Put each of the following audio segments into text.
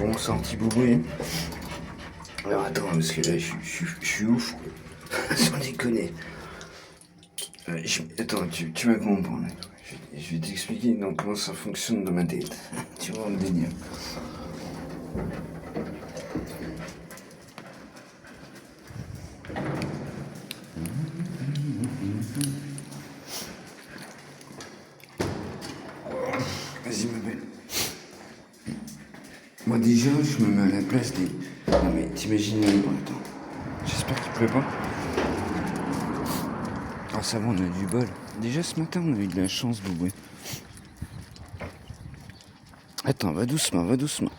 Bon, sorti boubouille. Alors attends, parce que là, je suis ouf, quoi. Sans déconner. Attends, tu vas comprendre. Je vais t'expliquer donc, comment ça fonctionne dans ma tête. Tu vois le délire. Vas-y, ma belle. Moi, déjà, je me mets à la place des... Non, mais t'imagines même pas, attends. J'espère qu'il pleut pas. Ah, ça va, on a du bol. Déjà, ce matin, on a eu de la chance, Bouboué. Attends, va doucement, va doucement.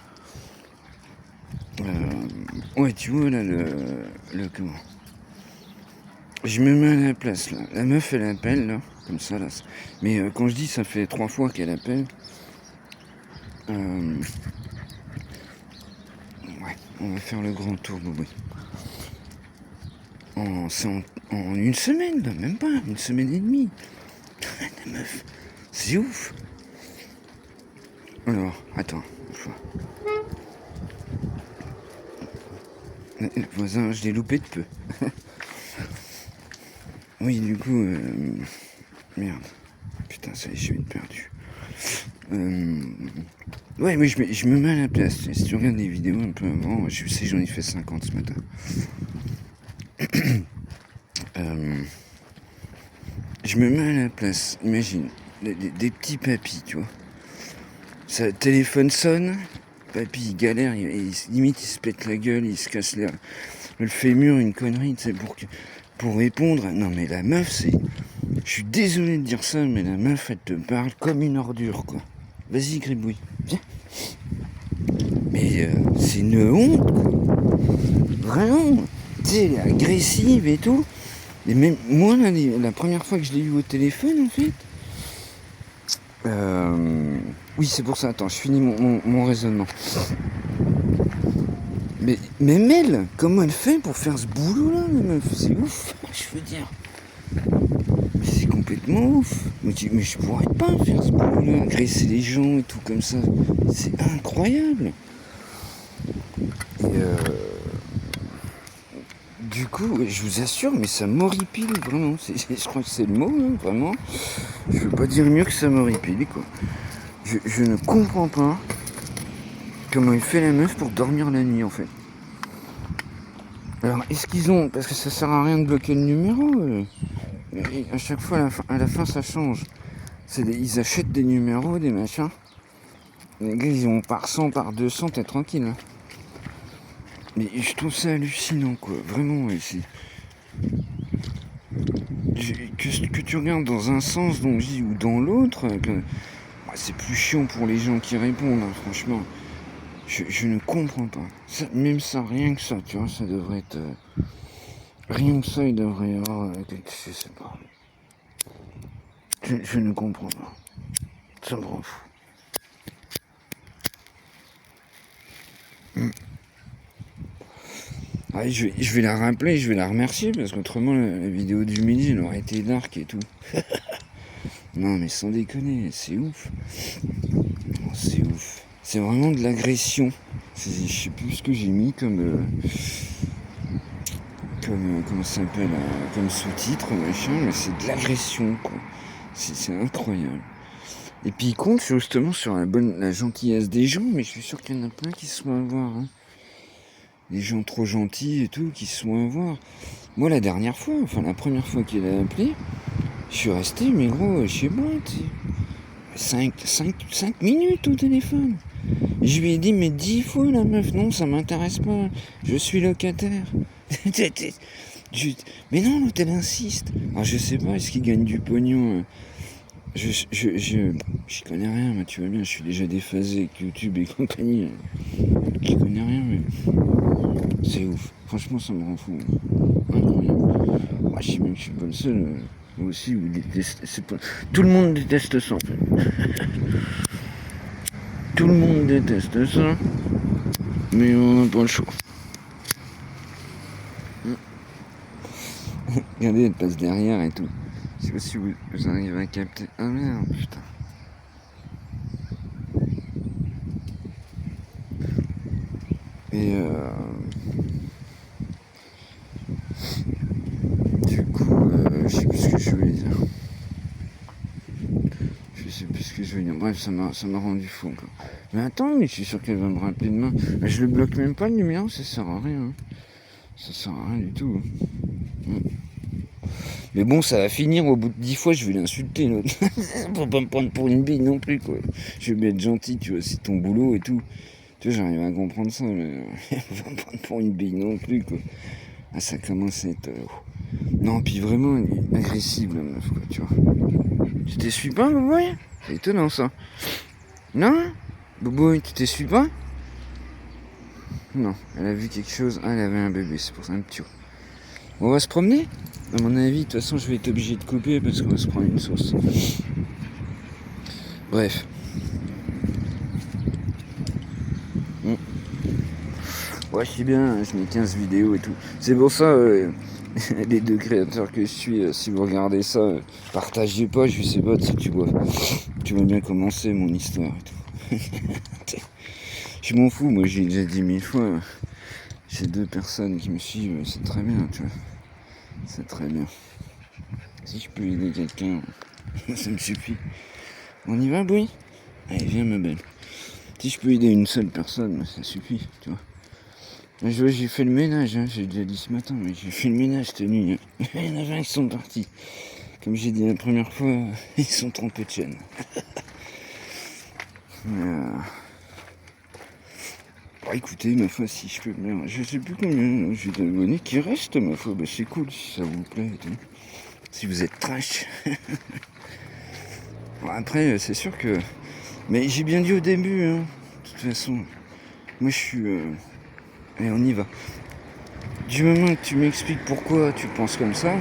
Ouais, tu vois, là, le comment... Je me mets à la place, là. La meuf, elle appelle, là, comme ça, là. Mais quand je dis, ça fait 3 fois qu'elle appelle. Ouais, on va faire le grand tour, Bouboué. C'est en une semaine, là, même pas, une semaine et demie. La meuf, c'est ouf. Alors, attends, une fois. Le voisin, je l'ai loupé de peu. Oui, du coup, merde. Putain, ça y est, je vais être perdu. Ouais, mais je me mets à la place. Si tu regardes des vidéos un peu avant, je sais, j'en ai fait 50 ce matin. Je me mets à la place. Imagine, des petits papis, tu vois. Ça, téléphone sonne, papy il galère, limite il se pète la gueule, il se casse le fémur, une connerie, tu sais, pour répondre. Non mais la meuf, c'est... Je suis désolé de dire ça, mais la meuf, elle te parle comme une ordure, quoi. Vas-y, gribouille, viens. Mais c'est une honte, quoi. Vraiment. Tu sais, elle est agressive et tout. Et même moi, là, la première fois que je l'ai eu au téléphone, en fait... Oui, c'est pour ça. Attends, je finis mon raisonnement. Mais même elle, comment elle fait pour faire ce boulot-là, la meuf? C'est ouf, je veux dire. Mais c'est complètement ouf. Mais je pourrais pas faire ce boulot-là, agresser les gens et tout comme ça. C'est incroyable. Et du coup, je vous assure, mais ça m'horripile, vraiment. Je crois que c'est le mot, hein, vraiment. Je veux pas dire mieux que ça m'horripile, quoi. Je ne comprends pas comment il fait la meuf pour dormir la nuit, en fait. Alors, est-ce qu'ils ont... Parce que ça sert à rien de bloquer le numéro. Et à chaque fois, à la fin, ça change. Ils achètent des numéros, des machins. Les gars, ils ont par 100, par 200, t'es tranquille. Hein. Mais je trouve ça hallucinant, quoi. Vraiment, ici. Que tu regardes dans un sens, donc je dis, ou dans l'autre, c'est plus chiant pour les gens qui répondent, hein, franchement. Je ne comprends pas. Ça, même ça, rien que ça, tu vois, ça devrait être... rien que ça, il devrait y avoir... je sais pas. Je ne comprends pas. Ça me rend fou. Ah, je vais la rappeler, je vais la remercier, parce qu'autrement, la vidéo du midi, elle aurait été dark et tout. Non, mais sans déconner, c'est ouf. Oh, c'est ouf. C'est vraiment de l'agression. Je sais plus ce que j'ai mis comme comment ça s'appelle, comme sous-titre, machin, mais c'est de l'agression, quoi. C'est incroyable. Et puis il compte justement sur la gentillesse des gens, mais je suis sûr qu'il y en a plein qui se font avoir. Hein. Des gens trop gentils et tout, qui se font avoir. Moi, la première fois qu'il a appelé, je suis resté, mais gros, je sais pas, 5 minutes au téléphone. Je lui ai dit, mais 10 fois, la meuf, non, ça m'intéresse pas, je suis locataire. Mais non, l'hôtel insiste. Alors, je sais pas, est-ce qu'il gagne du pognon je connais rien, mais tu vois bien, je suis déjà déphasé avec YouTube et compagnie. Je connais rien, mais c'est ouf. Franchement, ça me rend fou. Incroyable. Moi, je sais même que je suis pas le seul. Moi aussi, vous détestez. Tout le monde déteste ça, en fait. Tout le monde déteste ça. Mais on n'a pas le choix. Regardez, elle passe derrière et tout. Je sais pas si vous arrivez à capter. Ah merde, putain. Et du coup, je sais plus ce que je voulais dire. Je sais plus ce que je veux dire. Bref, ça m'a rendu fou encore. Mais attends, mais je suis sûr qu'elle va me rappeler demain. Mais je le bloque même pas le numéro, ça sert à rien. Ça sert à rien du tout. Mais bon, ça va finir, au bout de 10 fois, je vais l'insulter, l'autre. Pour pas me prendre pour une bille non plus, quoi. Je vais bien être gentil, tu vois, c'est ton boulot et tout. Tu vois, j'arrive à comprendre ça, mais faut pas me prendre pour une bille non plus, quoi. Ah, ça commence à être... Non, puis vraiment, elle est agressive, la meuf, quoi, tu vois. Tu t'essuies pas, Boboy? C'est étonnant, ça. Non? Boboy, tu t'essuies pas? Non, elle a vu quelque chose. Ah, elle avait un bébé, c'est pour ça, un petit... On va se promener? À mon avis, de toute façon, je vais être obligé de couper parce qu'on va se prendre une sauce. Bref. Ouais, je sais bien, je mets 15 vidéos et tout. C'est pour ça, les deux créateurs que je suis, si vous regardez ça, partagez pas, je sais pas si tu vois bien commencer mon histoire et tout. Je m'en fous, moi j'ai déjà dit 1000 fois. J'ai 2 personnes qui me suivent, c'est très bien, tu vois. C'est très bien. Si je peux aider quelqu'un, ça me suffit. On y va, Boui? Allez, viens, ma belle. Si je peux aider une seule personne, ça suffit, tu vois. J'ai fait le ménage, hein, j'ai déjà dit ce matin, mais j'ai fait le ménage cette nuit. Il y en avait un qui sont partis. Comme j'ai dit la première fois, ils sont trompés de chaîne. Bon, écoutez, ma foi, si je peux bien, je sais plus combien j'ai d'abonnés qui restent, ma foi, bah, c'est cool si ça vous plaît et tout. Si vous êtes trash. Bon, après, c'est sûr que... Mais j'ai bien dit au début, hein, de toute façon, moi je suis... Allez, on y va. Du moment que tu m'expliques pourquoi tu penses comme ça,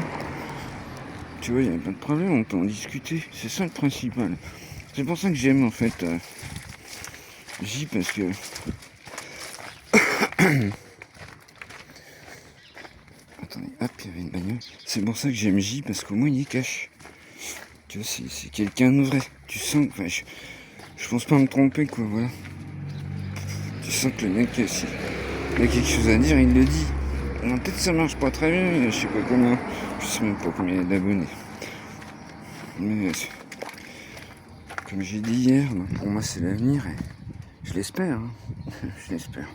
tu vois, il n'y a pas de problème, on peut en discuter. C'est ça le principal. C'est pour ça que j'aime en fait J parce que... Attendez, hop, il y avait une bagnole. C'est pour ça que j'aime J parce qu'au moins il est cash. Tu vois, c'est quelqu'un de vrai. Tu sens, enfin, je pense pas me tromper, quoi, voilà. Tu sens que le mec, s'il a quelque chose à dire, il le dit. Non, peut-être ça marche pas très bien, je sais pas combien. Je sais même pas combien il y a d'abonnés. Mais comme j'ai dit hier, pour moi c'est l'avenir et je l'espère. Hein. Je l'espère.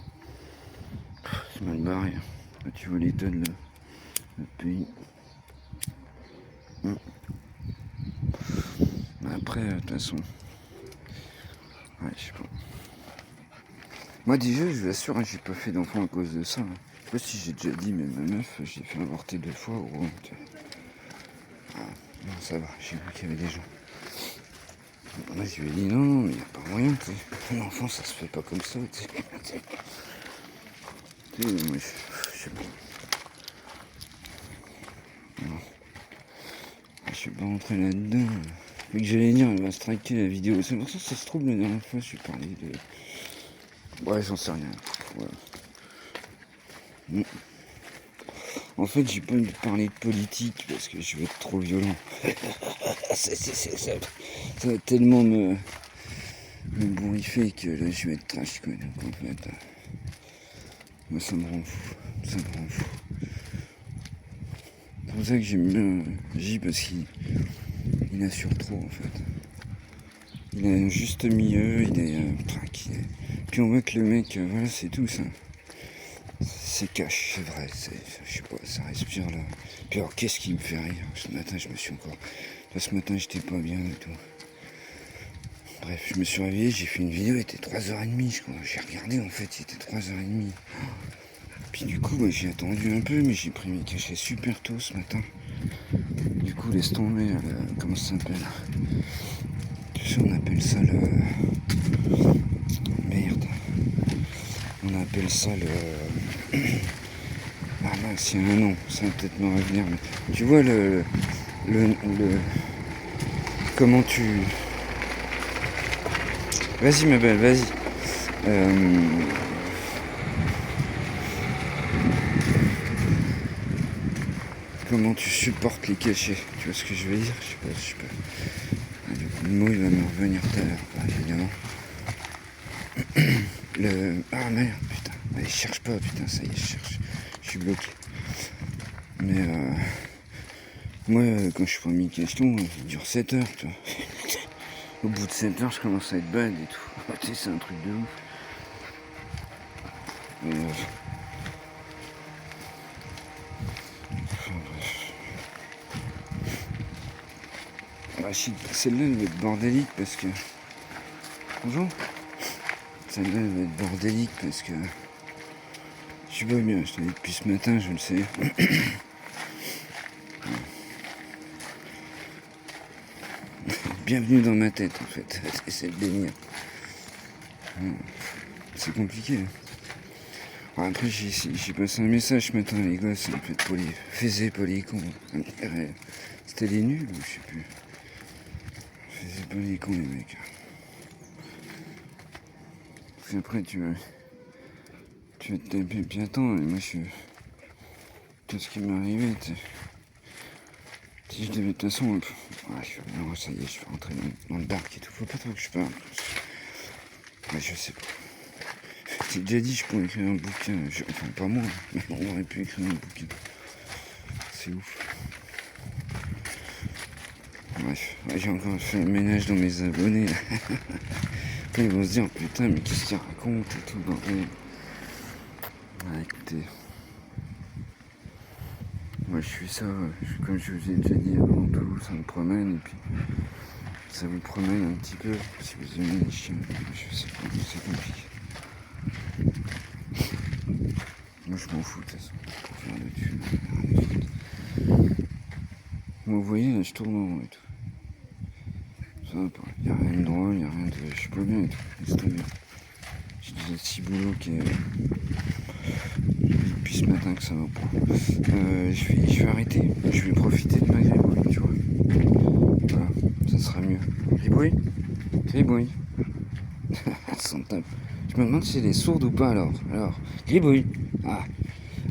C'est mal barré. Hein. Tu vois l'état de le pays. Après, de toute façon. Ouais, je sais pas. Moi déjà, je vous assure, hein, j'ai pas fait d'enfant à cause de ça. Hein. Je sais pas si j'ai déjà dit, mais ma meuf, j'ai fait avorter 2 fois. Oh, non, ça va, j'ai vu qu'il y avait des gens. Moi, je lui ai dit non, mais il n'y a pas moyen, tu sais. L'enfant, ça se fait pas comme ça, tu sais. Moi, je sais pas. Non. Je suis pas rentré là-dedans. Vu que j'allais dire, elle va striker la vidéo. C'est pour ça que ça se trouve, la dernière fois, je suis parlé de... Ouais, j'en sais rien. Ouais. En fait, j'ai pas envie de parler de politique parce que je vais être trop violent. Ça va tellement me bourrifer que là, je vais être trash, quoi. Donc, en fait, moi, ça me rend fou. Ça me rend fou. C'est pour ça que j'aime bien J parce qu'il assure trop, en fait. Il a un juste milieu, il est tranquille. Puis on voit que le mec, voilà, c'est tout ça. C'est cash, c'est vrai, je sais pas, ça respire là. Puis alors, qu'est-ce qui me fait rire? Ce matin, je me suis encore... Là, ce matin, j'étais pas bien et tout. Bref, je me suis réveillé, j'ai fait une vidéo, il était 3h30, je crois. J'ai regardé, en fait, il était 3h30. Puis du coup, bah, j'ai attendu un peu, mais j'ai pris mes cachets super tôt ce matin. Du coup, laisse tomber, comment ça s'appelle? Tu sais, on appelle ça le... Merde. On appelle ça le... Ah mince, il y a un nom, ça va peut-être me revenir. Mais... Tu vois le... Comment tu... Vas-y ma belle, vas-y. Comment tu supportes les cachets? Tu vois ce que je veux dire? Je sais pas. Ah, du coup, le mot il va me revenir tout à l'heure, évidemment. Ah merde, putain. Allez, je cherche pas, putain, ça y est, je cherche. Je suis bloqué. Mais moi, quand je prends mes questions, il dure 7 heures, tu vois. Au bout de 7 heures, je commence à être bad et tout. Tu sais, c'est un truc de ouf. Mais, enfin, bref. Ah, celle-là, elle va être bordélique parce que... Bonjour. Celle-là, elle va être bordélique parce que... Je suis pas bien, je te dis depuis ce matin, je le sais. Bienvenue dans ma tête, en fait. C'est le délire. C'est compliqué. Alors après, j'ai passé un message ce matin à les gosses, en fait, faisait pas les cons. C'était les nuls, ou je sais plus. Faisait pas les cons, les mecs. Parce qu'après, tu vas te taper bien temps, et moi, tout ce qui m'est arrivé, tu sais. Si je devais, de toute façon, non, ça y est, je vais rentrer dans le dark et tout. Faut pas trop que je parle. Ouais, je sais pas. J'ai déjà dit, je pourrais écrire un bouquin. Enfin, pas moi, mais on aurait pu écrire un bouquin. C'est ouf. Bref, j'ai encore fait le ménage dans mes abonnés. Après, ils vont se dire, putain, mais qu'est-ce qu'il raconte et tout, bordel. Écoutez. Moi, je suis ça, comme je vous ai déjà dit avant tout, ça me promène et puis ça vous promène un petit peu si vous aimez les chiens. Je sais pas, c'est compliqué. Moi, je m'en fous de toute façon. Pour faire le dessus, vous voyez, là, je tourne en rond et tout. Ça va pas. Y a rien de drôle, y a rien de. Je suis pas bien et tout. C'est très bien. J'ai déjà 6 boulots qui est. Depuis ce matin que ça va pas. Je vais arrêter. Je vais profiter de ma gribouille, tu vois. Voilà, ça sera mieux. Gribouille. Son tape. Je me demande si elle est sourde ou pas alors. Gribouille.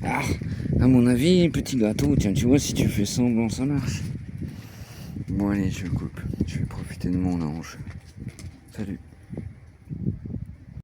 À mon avis, petit gâteau, tiens, tu vois, si tu fais semblant, ça marche. Bon, allez, je coupe. Je vais profiter de mon ange. Salut.